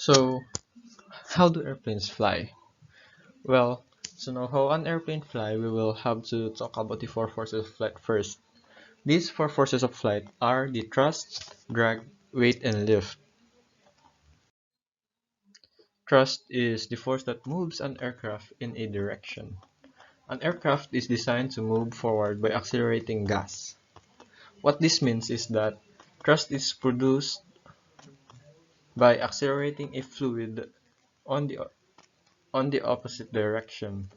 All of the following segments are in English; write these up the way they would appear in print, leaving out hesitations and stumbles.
So, how do airplanes fly? Well, to know how an airplane fly, we will have to talk about the four forces of flight first. These four forces of flight are the thrust, drag, weight, and lift. Thrust is the force that moves an aircraft in a direction. An aircraft is designed to move forward by accelerating gas. What this means is that thrust is produced by accelerating a fluid on the on the opposite direction.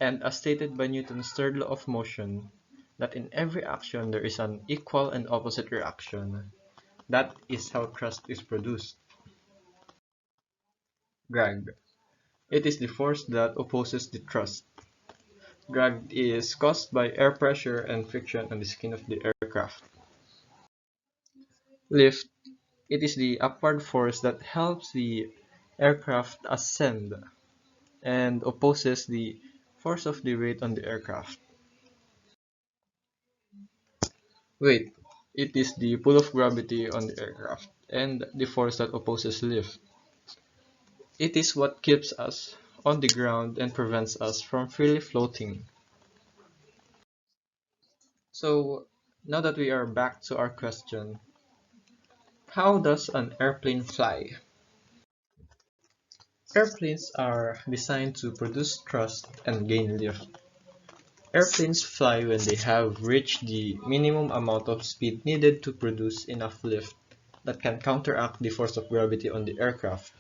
And as stated by Newton's third law of motion, that in every action there is an equal and opposite reaction. That is how thrust is produced. Drag. It is the force that opposes the thrust. Drag is caused by air pressure and friction on the skin of the aircraft. Lift. It is the upward force that helps the aircraft ascend and opposes the force of the weight on the aircraft. Weight. It is the pull of gravity on the aircraft and the force that opposes lift. It is what keeps us on the ground and prevents us from freely floating. So, now that we are back to our question, how does an airplane fly? Airplanes are designed to produce thrust and gain lift. Airplanes fly when they have reached the minimum amount of speed needed to produce enough lift that can counteract the force of gravity on the aircraft.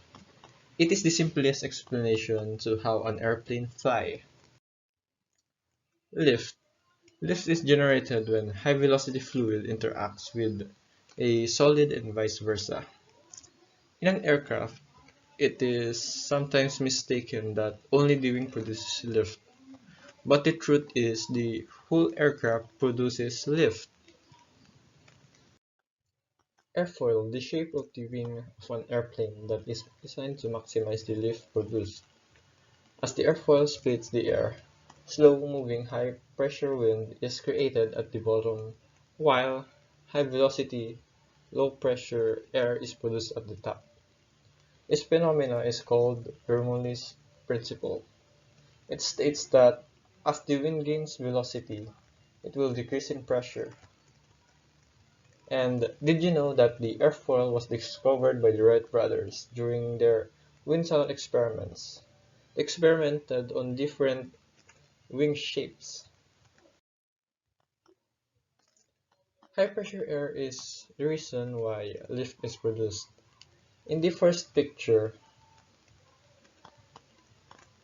It is the simplest explanation to how an airplane fly. Lift. Lift is generated when high-velocity fluid interacts with a solid and vice versa. In an aircraft, it is sometimes mistaken that only the wing produces lift, but the truth is the whole aircraft produces lift. Airfoil, the shape of the wing of an airplane that is designed to maximize the lift produced. As the airfoil splits the air, slow-moving high-pressure wind is created at the bottom, while high-velocity, low-pressure air is produced at the top. This phenomena is called Bernoulli's principle. It states that as the wind gains velocity, it will decrease in pressure. And did you know that the airfoil was discovered by the Wright brothers during their wind tunnel experiments? They experimented on different wing shapes. High pressure air is the reason why lift is produced. In the first picture,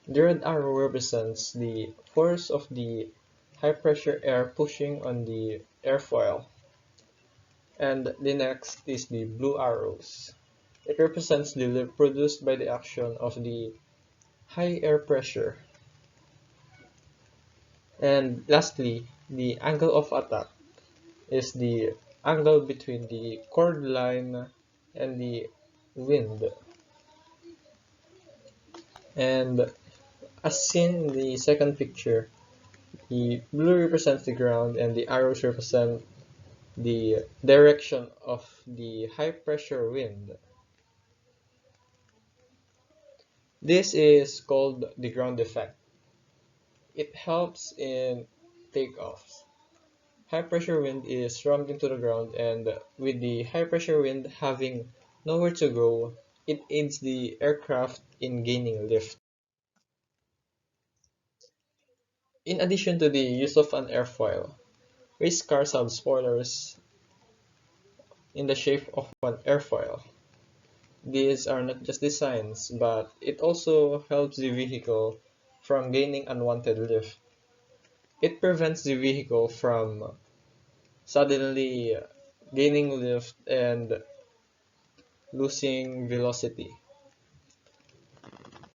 the red arrow represents the force of the high pressure air pushing on the airfoil, and the next is the blue arrows. It represents the lift produced by the action of the high air pressure. And lastly, the angle of attack is the angle between the chord line and the wind. And as seen in the second picture, the blue represents the ground and the arrows represent the direction of the high pressure wind. This is called the ground effect. It helps in takeoffs. High pressure wind is rammed into the ground, and with the high pressure wind having nowhere to go, it aids the aircraft in gaining lift. In addition to the use of an airfoil, race cars have spoilers in the shape of an airfoil. These are not just designs, but it also helps the vehicle from gaining unwanted lift. It prevents the vehicle from suddenly gaining lift and losing velocity.